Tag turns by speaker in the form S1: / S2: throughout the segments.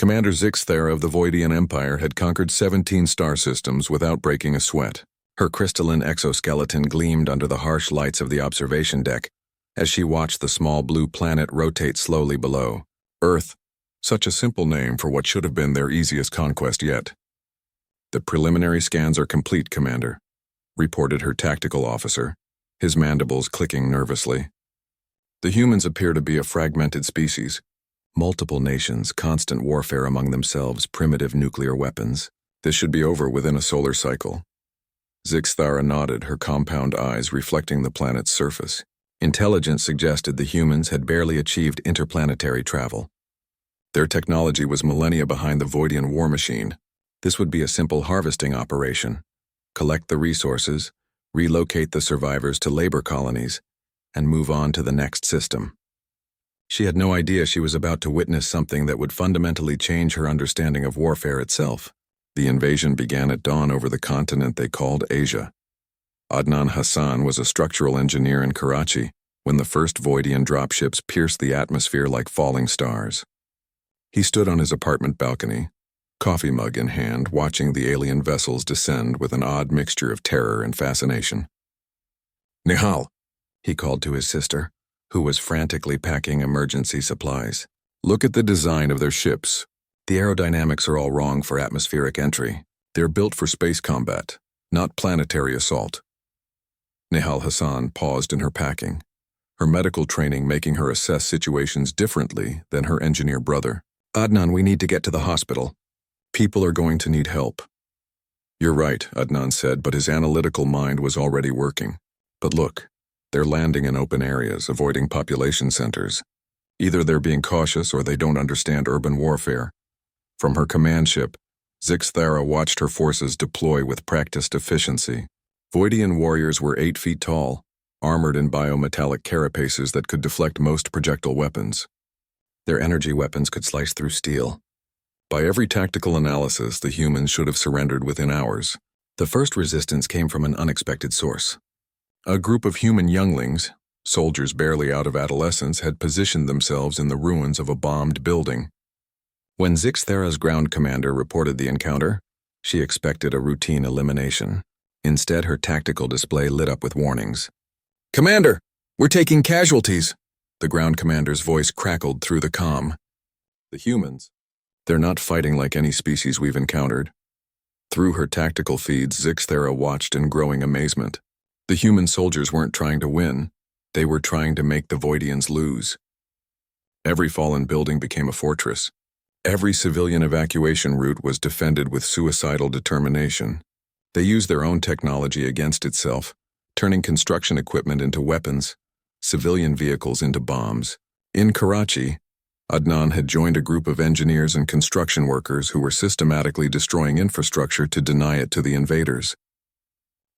S1: Commander Zixthera of the Voidian Empire had conquered 17 star systems without breaking a sweat. Her crystalline exoskeleton gleamed under the harsh lights of the observation deck as she watched the small blue planet rotate slowly below. Earth, such a simple name for what should have been their easiest conquest yet. "The preliminary scans are complete, Commander," reported her tactical officer, his mandibles clicking nervously. "The humans appear to be a fragmented species. Multiple nations, constant warfare among themselves, primitive nuclear weapons. This should be over within a solar cycle." Zixthara nodded, her compound eyes reflecting the planet's surface. Intelligence suggested the humans had barely achieved interplanetary travel. Their technology was millennia behind the Voidian war machine. This would be a simple harvesting operation. Collect the resources, relocate the survivors to labor colonies, and move on to the next system. She had no idea she was about to witness something that would fundamentally change her understanding of warfare itself. The invasion began at dawn over the continent they called Asia. Adnan Hassan was a structural engineer in Karachi when the first Voidian dropships pierced the atmosphere like falling stars. He stood on his apartment balcony, coffee mug in hand, watching the alien vessels descend with an odd mixture of terror and fascination. "Nihal," he called to his sister, who was frantically packing emergency supplies. "Look at the design of their ships. The aerodynamics are all wrong for atmospheric entry. They're built for space combat, not planetary assault." Nihal Hassan paused in her packing, her medical training making her assess situations differently than her engineer brother. "Adnan, we need to get to the hospital. People are going to need help." "You're right," Adnan said, but his analytical mind was already working. "But look, they're landing in open areas, avoiding population centers. Either they're being cautious or they don't understand urban warfare." From her command ship, Zixthara watched her forces deploy with practiced efficiency. Voidian warriors were 8 feet tall, armored in biometallic carapaces that could deflect most projectile weapons. Their energy weapons could slice through steel. By every tactical analysis, the humans should have surrendered within hours. The first resistance came from an unexpected source. A group of human younglings, soldiers barely out of adolescence, had positioned themselves in the ruins of a bombed building. When Zixthera's ground commander reported the encounter, she expected a routine elimination. Instead, her tactical display lit up with warnings. "Commander, we're taking casualties!" The ground commander's voice crackled through the comm. "The humans? They're not fighting like any species we've encountered." Through her tactical feeds, Zixthera watched in growing amazement. The human soldiers weren't trying to win. They were trying to make the Voidians lose. Every fallen building became a fortress. Every civilian evacuation route was defended with suicidal determination. They used their own technology against itself, turning construction equipment into weapons, civilian vehicles into bombs. In Karachi, Adnan had joined a group of engineers and construction workers who were systematically destroying infrastructure to deny it to the invaders.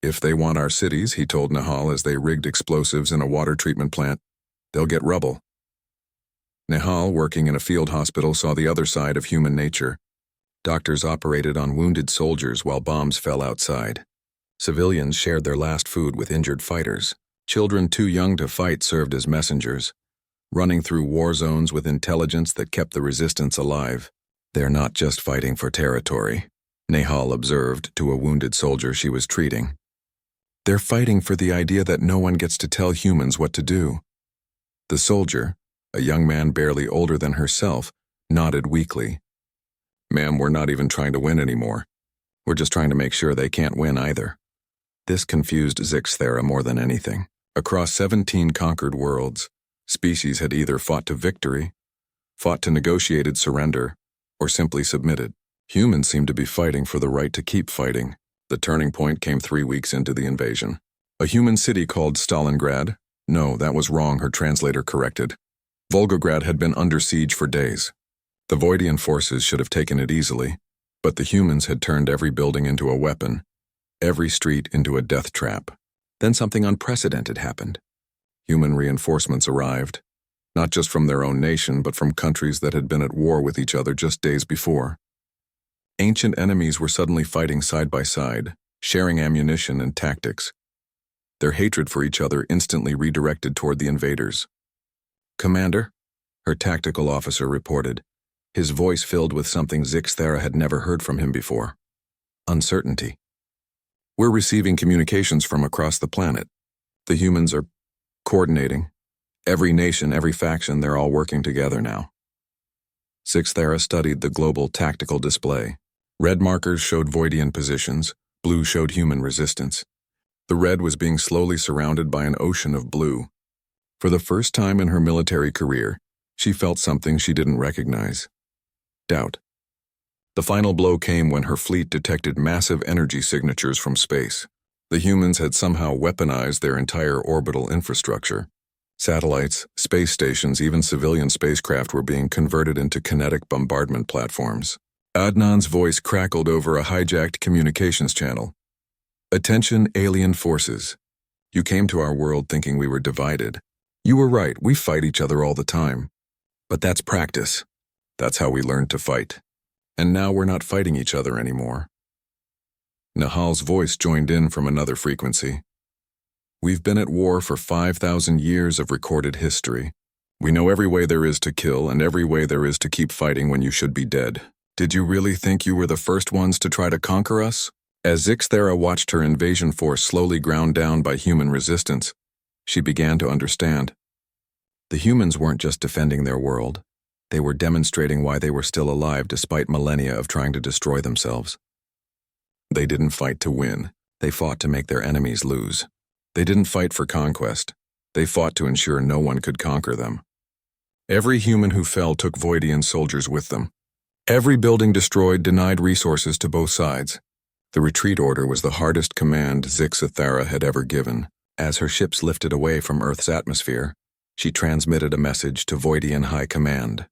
S1: "If they want our cities," he told Nihal as they rigged explosives in a water treatment plant, "they'll get rubble." Nihal, working in a field hospital, saw the other side of human nature. Doctors operated on wounded soldiers while bombs fell outside. Civilians shared their last food with injured fighters. Children too young to fight served as messengers, running through war zones with intelligence that kept the resistance alive. "They're not just fighting for territory," Nihal observed to a wounded soldier she was treating. "They're fighting for the idea that no one gets to tell humans what to do." The soldier, a young man barely older than herself, nodded weakly. "Ma'am, we're not even trying to win anymore. We're just trying to make sure they can't win either." This confused Zixthera more than anything. Across 17 conquered worlds, species had either fought to victory, fought to negotiated surrender, or simply submitted. Humans seemed to be fighting for the right to keep fighting. The turning point came 3 weeks into the invasion. A human city called Stalingrad? No, that was wrong, her translator corrected. Volgograd had been under siege for days. The Voidian forces should have taken it easily, but the humans had turned every building into a weapon, every street into a death trap. Then something unprecedented happened. Human reinforcements arrived, not just from their own nation, but from countries that had been at war with each other just days before. Ancient enemies were suddenly fighting side by side, sharing ammunition and tactics. Their hatred for each other instantly redirected toward the invaders. "Commander," her tactical officer reported, his voice filled with something Zixthera had never heard from him before. Uncertainty. We're receiving communications from across the planet. The humans are coordinating. Every nation, every faction, they're all working together now. Zixthera studied the global tactical display. Red markers showed Voidian positions, blue showed human resistance. The red was being slowly surrounded by an ocean of blue. For the first time in her military career, she felt something she didn't recognize. Doubt. The final blow came when her fleet detected massive energy signatures from space. The humans had somehow weaponized their entire orbital infrastructure. Satellites, space stations, even civilian spacecraft were being converted into kinetic bombardment platforms. Adnan's voice crackled over a hijacked communications channel. Attention, alien forces. You came to our world thinking we were divided. You were right, we fight each other all the time. But that's practice. That's how we learned to fight. And now we're not fighting each other anymore. Nihal's voice joined in from another frequency. We've been at war for 5,000 years of recorded history. We know every way there is to kill and every way there is to keep fighting when you should be dead. Did you really think you were the first ones to try to conquer us? As Zixthera watched her invasion force slowly ground down by human resistance, she began to understand. The humans weren't just defending their world. They were demonstrating why they were still alive despite millennia of trying to destroy themselves. They didn't fight to win. They fought to make their enemies lose. They didn't fight for conquest. They fought to ensure no one could conquer them. Every human who fell took Voidian soldiers with them. Every building destroyed denied resources to both sides. The retreat order was the hardest command Zixthera had ever given. As her ships lifted away from Earth's atmosphere, she transmitted a message to Voidian High Command.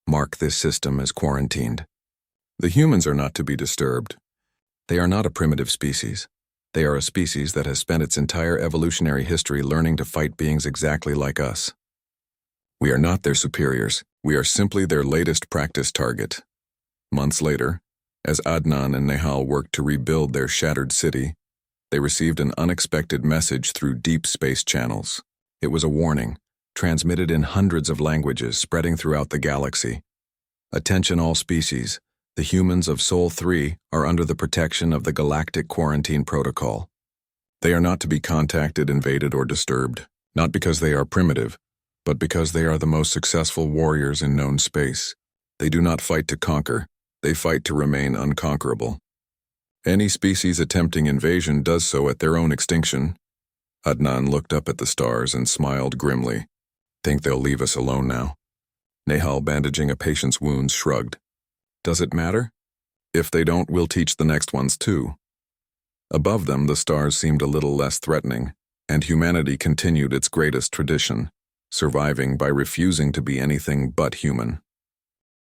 S1: Mark this system as quarantined. The humans are not to be disturbed. They are not a primitive species. They are a species that has spent its entire evolutionary history learning to fight beings exactly like us. We are not their superiors. We are simply their latest practice target. Months later, as Adnan and Nihal worked to rebuild their shattered city, they received an unexpected message through deep space channels. It was a warning, transmitted in hundreds of languages spreading throughout the galaxy. Attention all species. The humans of Sol 3 are under the protection of the Galactic Quarantine Protocol. They are not to be contacted, invaded, or disturbed, not because they are primitive, but because they are the most successful warriors in known space. They do not fight to conquer, they fight to remain unconquerable. Any species attempting invasion does so at their own extinction. Adnan looked up at the stars and smiled grimly. Think they'll leave us alone now? Nehal, bandaging a patient's wounds, shrugged. Does it matter? If they don't, we'll teach the next ones too. Above them, the stars seemed a little less threatening, and humanity continued its greatest tradition, surviving by refusing to be anything but human.